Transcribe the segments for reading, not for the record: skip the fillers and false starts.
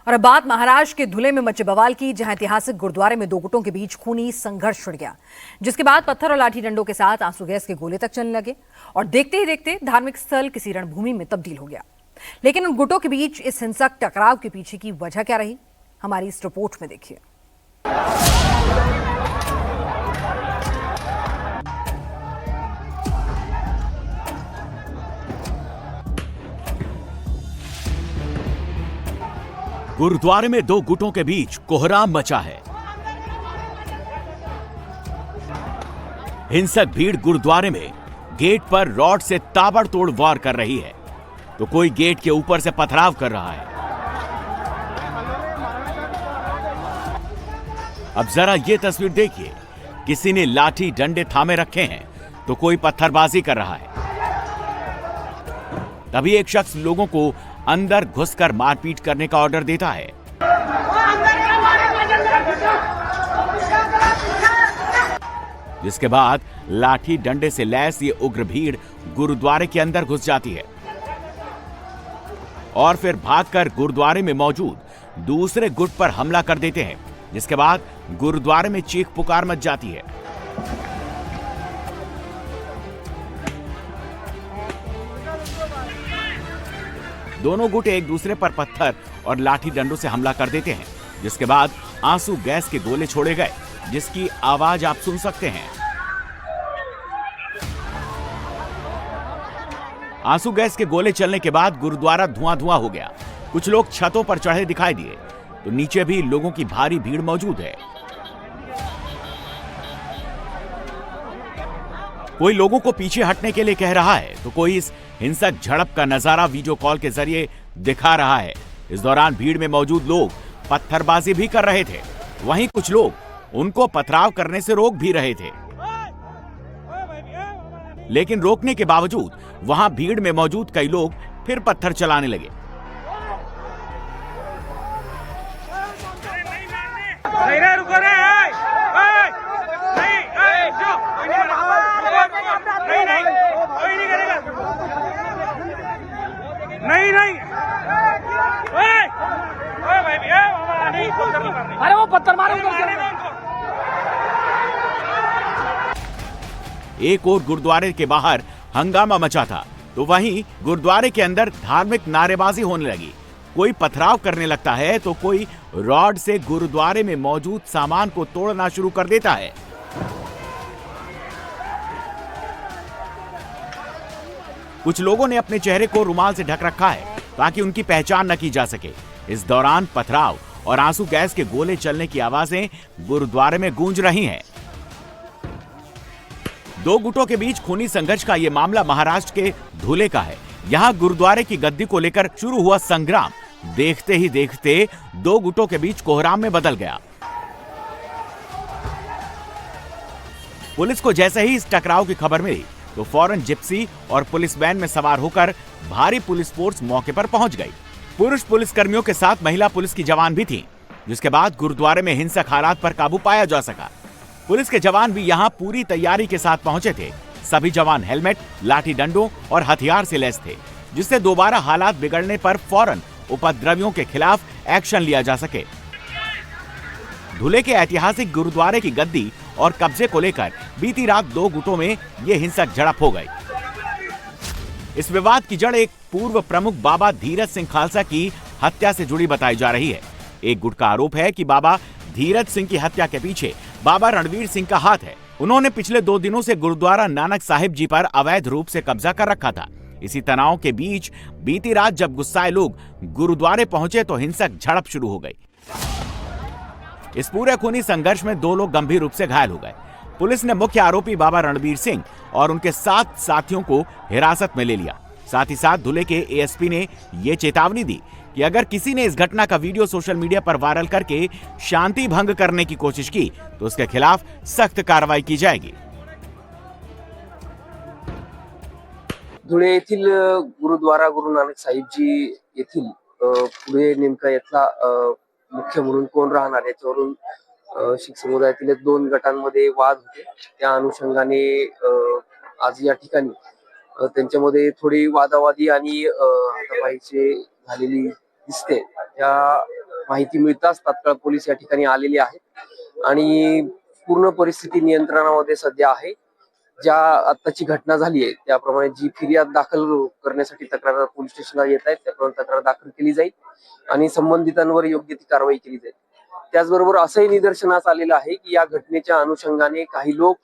और अब बात महाराष्ट्र के धुले में मचे बवाल की, जहां ऐतिहासिक गुरुद्वारे में दो गुटों के बीच खूनी संघर्ष छिड़ गया, जिसके बाद पत्थर और लाठी डंडों के साथ आंसू गैस के गोले तक चलने लगे और देखते ही देखते धार्मिक स्थल किसी रणभूमि में तब्दील हो गया। लेकिन उन गुटों के बीच इस हिंसक टकराव के पीछे की वजह क्या रही, हमारी इस रिपोर्ट में देखिए। गुरुद्वारे में दो गुटों के बीच कोहराम मचा है। हिंसक भीड़ गुरुद्वारे में गेट पर रॉड से ताबड़तोड़ वार कर रही है, तो कोई गेट के ऊपर से पथराव कर रहा है। अब जरा ये तस्वीर देखिए, किसी ने लाठी डंडे थामे रखे हैं तो कोई पत्थरबाजी कर रहा है। तभी एक शख्स लोगों को अंदर घुसकर मारपीट करने का ऑर्डर देता है। जिसके बाद लाठी डंडे से लैस ये उग्र भीड़ गुरुद्वारे के अंदर घुस जाती है और फिर भागकर गुरुद्वारे में मौजूद दूसरे गुट पर हमला कर देते हैं, जिसके बाद गुरुद्वारे में चीख पुकार मच जाती है। दोनों गुट एक दूसरे पर पत्थर और लाठी डंडों से हमला कर देते हैं, जिसके बाद आंसू गैस के गोले छोड़े गए, जिसकी आवाज आप सुन सकते हैं। आंसू गैस के गोले चलने के बाद गुरुद्वारा धुआं धुआं हो गया। कुछ लोग छतों पर चढ़े दिखाई दिए, तो नीचे भी लोगों की भारी भीड़ मौजूद है। कोई लोगों को पीछे हटने के लिए कह रहा है, तो कोई इस हिंसक झड़प का नजारा वीडियो कॉल के जरिए दिखा रहा है। इस दौरान भीड़ में मौजूद लोग पत्थरबाजी भी कर रहे थे, वहीं कुछ लोग उनको पथराव करने से रोक भी रहे थे। लेकिन रोकने के बावजूद वहां भीड़ में मौजूद कई लोग फिर पत्थर चलाने लगे। अरे वो पत्थर मारे एक और गुरुद्वारे के बाहर हंगामा मचा था, तो वहीं गुरुद्वारे के अंदर धार्मिक नारेबाजी होने लगी। कोई पथराव करने लगता है तो कोई रॉड से गुरुद्वारे में मौजूद सामान को तोड़ना शुरू कर देता है। कुछ लोगों ने अपने चेहरे को रुमाल से ढक रखा है ताकि उनकी पहचान न की जा सके। इस दौरान पथराव और आंसू गैस के गोले चलने की आवाजें गुरुद्वारे में गूंज रही हैं। दो गुटों के बीच खूनी संघर्ष का यह मामला महाराष्ट्र के धुले का है। यहां गुरुद्वारे की गद्दी को लेकर शुरू हुआ संग्राम देखते ही देखते दो गुटों के बीच कोहराम में बदल गया। पुलिस को जैसे ही इस टकराव की खबर मिली तो फौरन जिप्सी और पुलिस वैन में सवार होकर भारी पुलिस फोर्स मौके पर पहुंच गई। पुरुष पुलिसकर्मियों के साथ महिला पुलिस की जवान भी थी, जिसके बाद गुरुद्वारे में हिंसक हालात पर काबू पाया जा सका। पुलिस के जवान भी यहां पूरी तैयारी के साथ पहुंचे थे। सभी जवान हेलमेट, लाठी डंडों और हथियार से लैस थे, जिससे दोबारा हालात बिगड़ने पर फौरन उपद्रवियों के खिलाफ एक्शन लिया जा सके। धुले के ऐतिहासिक गुरुद्वारे की गद्दी और कब्जे को लेकर बीती रात दो गुटों में यह हिंसक झड़प हो गई। इस विवाद की जड़ एक पूर्व प्रमुख बाबा धीरज सिंह खालसा की हत्या से जुड़ी बताई जा रही है। एक गुट का आरोप है कि बाबा धीरज सिंह की हत्या के पीछे बाबा रणवीर सिंह का हाथ है। उन्होंने पिछले 2 दिनों से गुरुद्वारा नानक साहिब जी पर अवैध रूप से कब्जा कर रखा था। इसी तनाव के बीच बीती रात जब गुस्साए लोग गुरुद्वारे पहुंचे तो हिंसक झड़प शुरू हो गई। इस पूरे खूनी संघर्ष में 2 लोग गंभीर रूप से घायल हो गए। पुलिस ने मुख्य आरोपी बाबा रणवीर सिंह और उनके 7 साथियों को हिरासत में ले लिया। साथ ही साथ धुले के एएसपी ने यह चेतावनी दी कि अगर किसी ने इस घटना का वीडियो सोशल मीडिया पर वायरल करके शांति भंग करने की कोशिश की तो उसके खिलाफ सख्त कार्रवाई की जाएगी। धुळे येथील गुरुद्वारा गुरु नानक साहिबजी येथील पुढे नेमका यातला मुख्य म्हणून कोण राहणार याच्यावरून शीख समुदायातील 2 गटांमध्ये वाद होते। त्या अनुषंगाने आज या ठिकाणी त्यांच्यामध्ये थोडी वादावादी आणि हातापायीचे झालेली दिसते। त्या माहिती मिळताच तात्काळ पोलीस या ठिकाणी आलेले आहेत आणि पूर्ण परिस्थिती नियंत्रणामध्ये सध्या आहे. ज्या आत्ताची घटना झाली आहे त्याप्रमाणे जी फिर्याद दाखल करण्यासाठी तक्रारदार पोलीस स्टेशनला येत आहेत त्याप्रमाणे तक्रार दाखल केली जाईल आणि संबंधितांवर योग्य ती कारवाई केली जाईल. त्याचबरोबर असंही निदर्शनास आलेलं आहे की या घटनेच्या अनुषंगाने काही लोक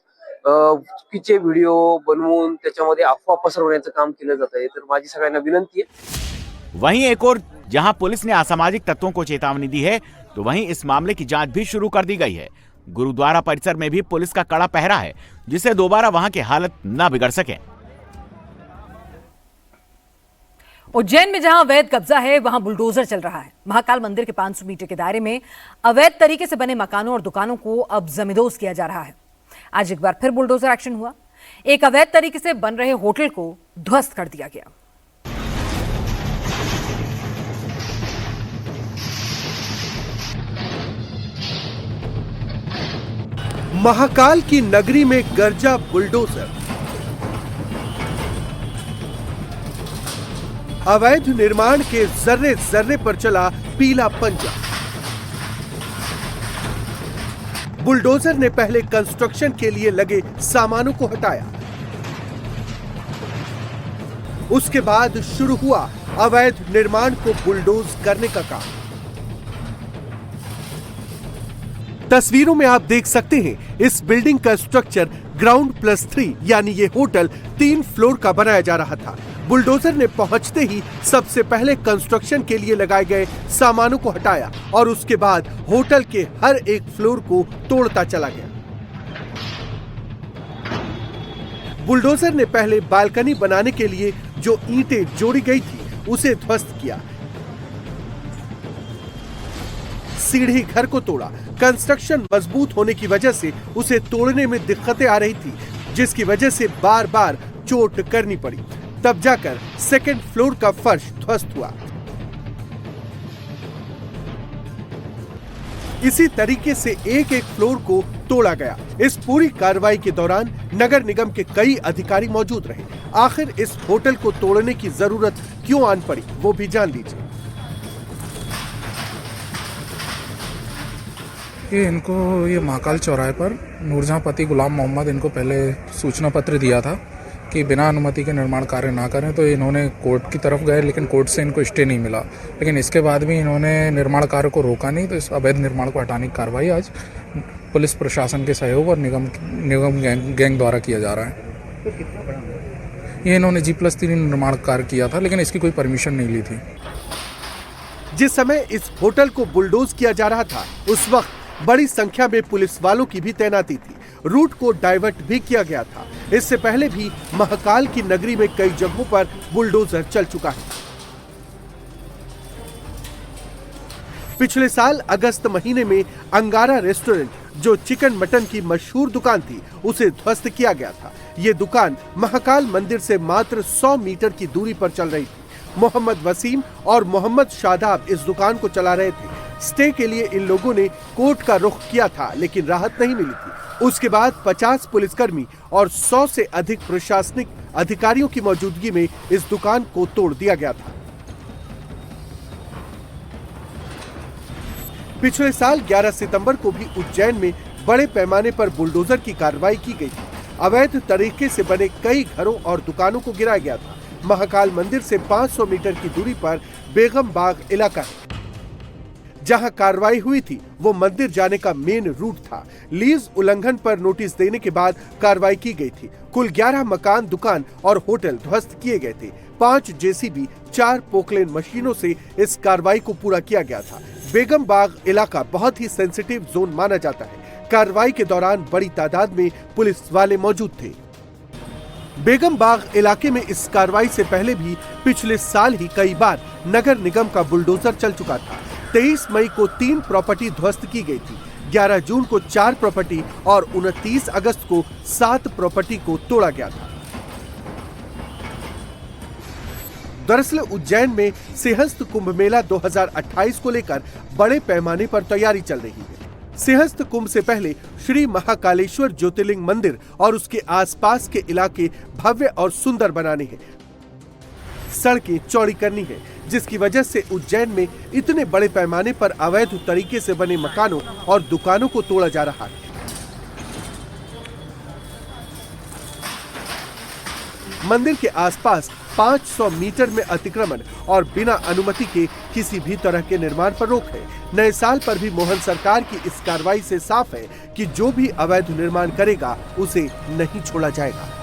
चुकीचे व्हिडिओ बनवून त्याच्यामध्ये अफवा पसरवण्याचं काम केलं जात आहे. तर माझी सगळ्यांना विनंती आहे. वहीं एक और जहां पुलिस ने असामाजिक तत्वों को चेतावनी दी है, तो वहीं इस मामले की जांच भी शुरू कर दी गई है। गुरुद्वारा परिसर में भी पुलिस का कड़ा पहरा है, जिससे दोबारा वहां की हालत न बिगड़ सके। उज्जैन में जहां अवैध कब्जा है वहां बुलडोजर चल रहा है। महाकाल मंदिर के 500 मीटर के दायरे में अवैध तरीके से बने मकानों और दुकानों को अब जमींदोज किया जा रहा है। आज एक बार फिर बुलडोजर एक्शन हुआ। एक अवैध तरीके से बन रहे होटल को ध्वस्त कर दिया गया। महाकाल की नगरी में गरजा बुलडोजर। अवैध निर्माण के जर्रे जर्रे पर चला पीला पंजा। बुलडोजर ने पहले कंस्ट्रक्शन के लिए लगे सामानों को हटाया, उसके बाद शुरू हुआ अवैध निर्माण को बुलडोज करने का काम। तस्वीरों में आप देख सकते हैं इस बिल्डिंग का स्ट्रक्चर ग्राउंड +3 यानी ये होटल 3 फ्लोर का बनाया जा रहा था। बुलडोजर ने पहुंचते ही सबसे पहले कंस्ट्रक्शन के लिए लगाए गए सामानों को हटाया और उसके बाद होटल के हर एक फ्लोर को तोड़ता चला गया। बुलडोजर ने पहले बालकनी बनाने के लिए जो ईंटें जोड़ी गई थी उसे ध्वस्त किया, सीढ़ी घर को तोड़ा। कंस्ट्रक्शन मजबूत होने की वजह से उसे तोड़ने में दिक्कतें आ रही थी, जिसकी वजह से बार बार चोट करनी पड़ी। तब जाकर सेकंड फ्लोर का फर्श ध्वस्त हुआ। इसी तरीके से एक एक फ्लोर को तोड़ा गया। इस पूरी कार्रवाई के दौरान नगर निगम के कई अधिकारी मौजूद रहे। आखिर इस होटल को तोड़ने की जरूरत क्यों आन पड़ी, वो भी जान लीजिए। ये महाकाल चौराहे पर नूरजहां पति गुलाम मोहम्मद इनको पहले सूचना पत्र दिया था कि बिना अनुमति के निर्माण कार्य ना करें, तो इन्होंने कोर्ट की तरफ गए लेकिन कोर्ट से इनको स्टे नहीं मिला। लेकिन इसके बाद भी इन्होंने निर्माण कार्य को रोका नहीं, तो इस अवैध निर्माण को हटाने की कार्रवाई आज पुलिस प्रशासन के सहयोग और निगम गैंग द्वारा किया जा रहा है। ये इन्होंने G+3 निर्माण कार्य किया था लेकिन इसकी कोई परमिशन नहीं ली थी। जिस समय इस होटल को बुलडोज किया जा रहा था उस वक्त बड़ी संख्या में पुलिस वालों की भी तैनाती थी। रूट को डाइवर्ट भी किया गया था। इससे पहले भी महाकाल की नगरी में कई जगहों पर बुलडोजर चल चुका है। पिछले साल अगस्त महीने में अंगारा रेस्टोरेंट, जो चिकन मटन की मशहूर दुकान थी, उसे ध्वस्त किया गया था। ये दुकान महाकाल मंदिर से मात्र 100 मीटर की दूरी पर चल रही थी। मोहम्मद वसीम और मोहम्मद शादाब इस दुकान को चला रहे थे। स्टे के लिए इन लोगों ने कोर्ट का रुख किया था लेकिन राहत नहीं मिली थी। उसके बाद 50 पुलिसकर्मी और 100 से अधिक प्रशासनिक अधिकारियों की मौजूदगी में इस दुकान को तोड़ दिया गया था। पिछले साल 11 सितंबर को भी उज्जैन में बड़े पैमाने पर बुलडोजर की कार्रवाई की गई थी। अवैध तरीके से बने कई घरों और दुकानों को गिराया गया था। महाकाल मंदिर से 500 मीटर की दूरी पर बेगम बाग इलाका है। जहां कार्रवाई हुई थी वो मंदिर जाने का मेन रूट था। लीज उल्लंघन पर नोटिस देने के बाद कार्रवाई की गई थी। कुल 11 मकान, दुकान और होटल ध्वस्त किए गए थे। 5 JCB, 4 पोकलेन मशीनों से इस कार्रवाई को पूरा किया गया था। बेगम बाग इलाका बहुत ही सेंसिटिव जोन माना जाता है। कार्रवाई के दौरान बड़ी तादाद में पुलिस वाले मौजूद थे। बेगम बाग इलाके में इस कार्रवाई से पहले भी पिछले साल ही कई बार नगर निगम का बुलडोजर चल चुका था। 23 मई को 3 प्रॉपर्टी ध्वस्त की गई थी। 11 जून को 4 प्रॉपर्टी और 29 अगस्त को 7 प्रॉपर्टी को तोड़ा गया था। दरअसल उज्जैन में सिंहस्थ कुंभ मेला 2028 को लेकर बड़े पैमाने पर तैयारी चल रही है। सिंहस्थ कुंभ से पहले श्री महाकालेश्वर ज्योतिर्लिंग मंदिर और उसके आसपास के इलाके भव्य और सुंदर बनाने हैं। सड़कें चौड़ी करनी है। जिसकी वजह से उज्जैन में इतने बड़े पैमाने पर अवैध तरीके से बने मकानों और दुकानों को तोड़ा जा रहा है। मंदिर के आसपास 500 मीटर में अतिक्रमण और बिना अनुमति के किसी भी तरह के निर्माण पर रोक है। नए साल पर भी मोहन सरकार की इस कार्रवाई से साफ है कि जो भी अवैध निर्माण करेगा उसे नहीं छोड़ा जाएगा।